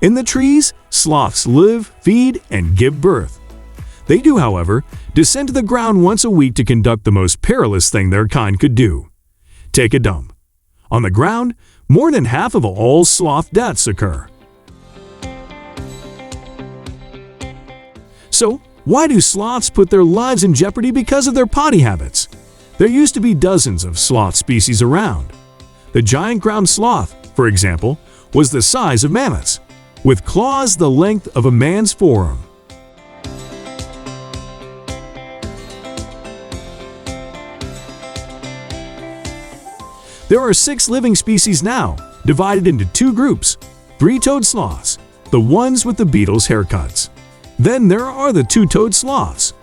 In the trees, sloths live, feed, and give birth. They do, however, descend to the ground once a week to conduct the most perilous thing their kind could do: take a dump. On the ground, more than half of all sloth deaths occur. So, why do sloths put their lives in jeopardy because of their potty habits? There used to be dozens of sloth species around. The giant ground sloth, for example, was the size of mammoths, with claws the length of a man's forearm. There are 6 living species now, divided into 2 groups: 3-toed sloths, the ones with the Beatles haircuts. Then there are the 2-toed sloths.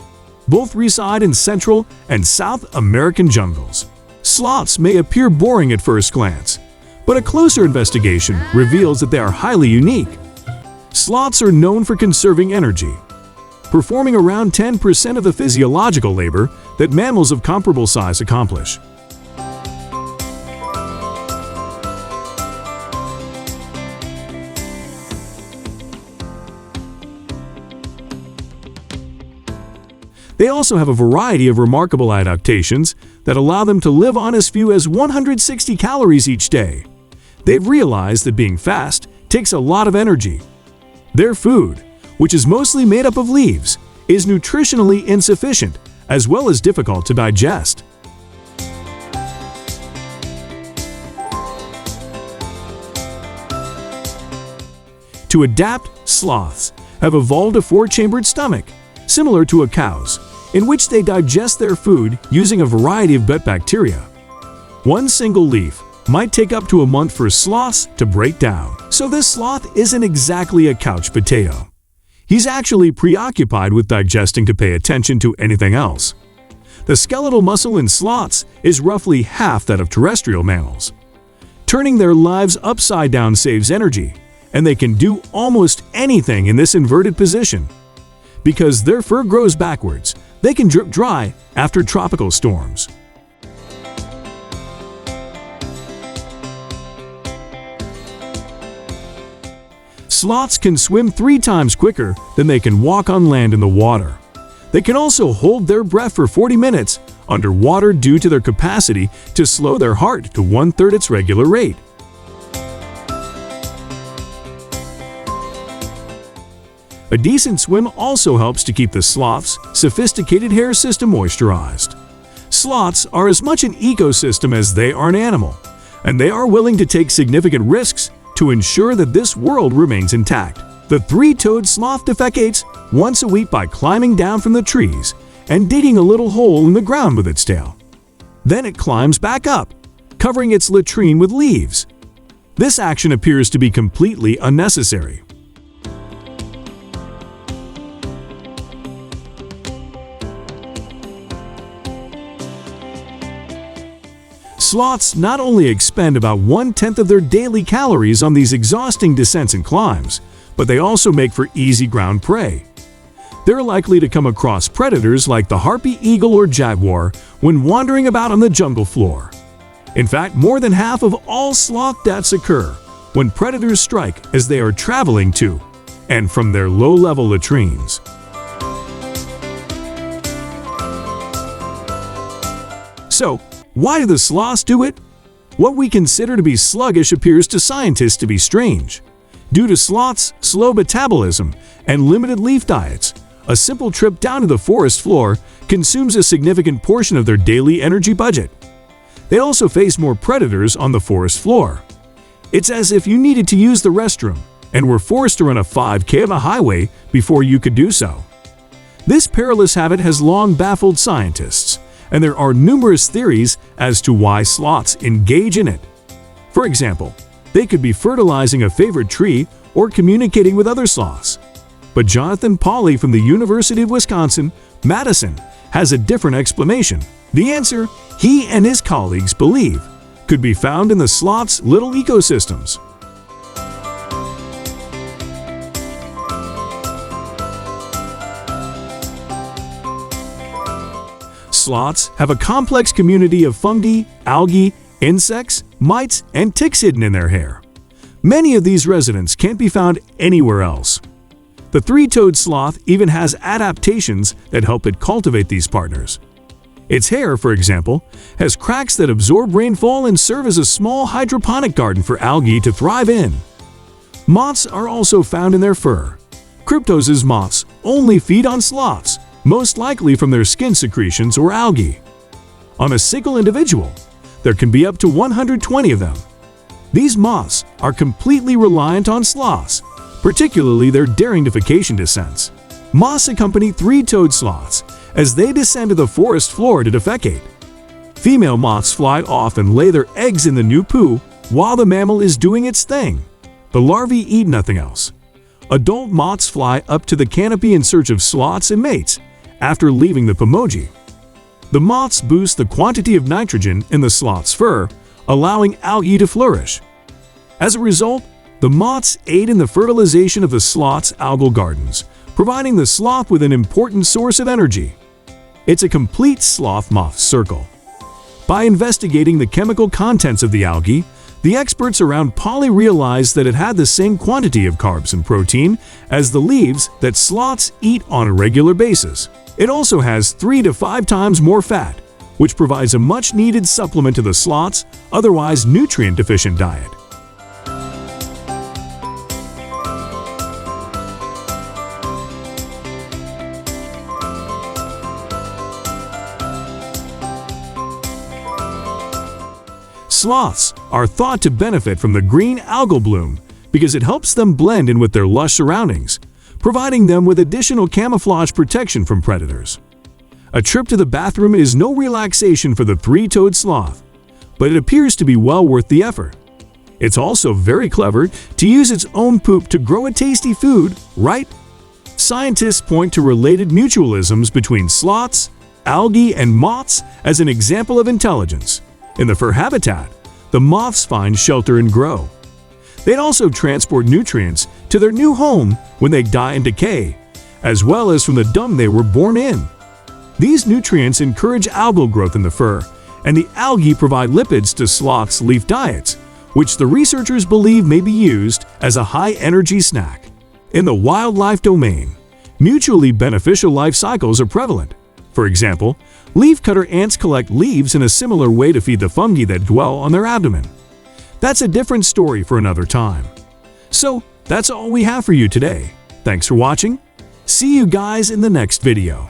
Both reside in Central and South American jungles. Sloths may appear boring at first glance, but a closer investigation reveals that they are highly unique. Sloths are known for conserving energy, performing around 10% of the physiological labor that mammals of comparable size accomplish. They also have a variety of remarkable adaptations that allow them to live on as few as 160 calories each day. They've realized that being fast takes a lot of energy. Their food, which is mostly made up of leaves, is nutritionally insufficient as well as difficult to digest. To adapt, sloths have evolved a 4-chambered stomach, similar to a cow's, in which they digest their food using a variety of gut bacteria. One single leaf might take up to a month for sloths to break down. So this sloth isn't exactly a couch potato. He's actually preoccupied with digesting to pay attention to anything else. The skeletal muscle in sloths is roughly half that of terrestrial mammals. Turning their lives upside down saves energy, and they can do almost anything in this inverted position. Because their fur grows backwards, they can drip dry after tropical storms. Sloths can swim 3 times quicker than they can walk on land in the water. They can also hold their breath for 40 minutes underwater due to their capacity to slow their heart to 1/3 its regular rate. A decent swim also helps to keep the sloth's sophisticated hair system moisturized. Sloths are as much an ecosystem as they are an animal, and they are willing to take significant risks to ensure that this world remains intact. The 3-toed sloth defecates once a week by climbing down from the trees and digging a little hole in the ground with its tail. Then it climbs back up, covering its latrine with leaves. This action appears to be completely unnecessary. Sloths not only expend about 1/10 of their daily calories on these exhausting descents and climbs, but they also make for easy ground prey. They're likely to come across predators like the harpy eagle or jaguar when wandering about on the jungle floor. In fact, more than half of all sloth deaths occur when predators strike as they are traveling to and from their low-level latrines. So, why do the sloths do it? What we consider to be sluggish appears to scientists to be strange. Due to sloths' slow metabolism and limited leaf diets, a simple trip down to the forest floor consumes a significant portion of their daily energy budget. They also face more predators on the forest floor. It's as if you needed to use the restroom and were forced to run a 5K of a highway before you could do so. This perilous habit has long baffled scientists, and there are numerous theories as to why sloths engage in it. For example, they could be fertilizing a favorite tree or communicating with other sloths. But Jonathan Pauly from the University of Wisconsin-Madison has a different explanation. The answer, he and his colleagues believe, could be found in the sloth's little ecosystems. Sloths have a complex community of fungi, algae, insects, mites, and ticks hidden in their hair. Many of these residents can't be found anywhere else. The three-toed sloth even has adaptations that help it cultivate these partners. Its hair, for example, has cracks that absorb rainfall and serve as a small hydroponic garden for algae to thrive in. Moths are also found in their fur. Kryptos' moths only feed on sloths, most likely from their skin secretions or algae. On a single individual, there can be up to 120 of them. These moths are completely reliant on sloths, particularly their daringification descents. Moths accompany three-toed sloths as they descend to the forest floor to defecate. Female moths fly off and lay their eggs in the new poo while the mammal is doing its thing. The larvae eat nothing else. Adult moths fly up to the canopy in search of sloths and mates after leaving the pomoji. The moths boost the quantity of nitrogen in the sloth's fur, allowing algae to flourish. As a result, the moths aid in the fertilization of the sloth's algal gardens, providing the sloth with an important source of energy. It's a complete sloth-moth circle. By investigating the chemical contents of the algae, the experts around Poly realized that it had the same quantity of carbs and protein as the leaves that sloths eat on a regular basis. It also has 3 to 5 times more fat, which provides a much-needed supplement to the sloth's otherwise nutrient-deficient diet. Sloths are thought to benefit from the green algal bloom because it helps them blend in with their lush surroundings, providing them with additional camouflage protection from predators. A trip to the bathroom is no relaxation for the three-toed sloth, but it appears to be well worth the effort. It's also very clever to use its own poop to grow a tasty food, right? Scientists point to related mutualisms between sloths, algae, and moths as an example of intelligence. In the fur habitat, the moths find shelter and grow. They'd also transport nutrients to their new home when they die and decay, as well as from the dung they were born in. These nutrients encourage algal growth in the fur, and the algae provide lipids to sloths' leaf diets, which the researchers believe may be used as a high-energy snack. In the wildlife domain, mutually beneficial life cycles are prevalent. For example, leafcutter ants collect leaves in a similar way to feed the fungi that dwell on their abdomen. That's a different story for another time. So, that's all we have for you today. Thanks for watching. See you guys in the next video.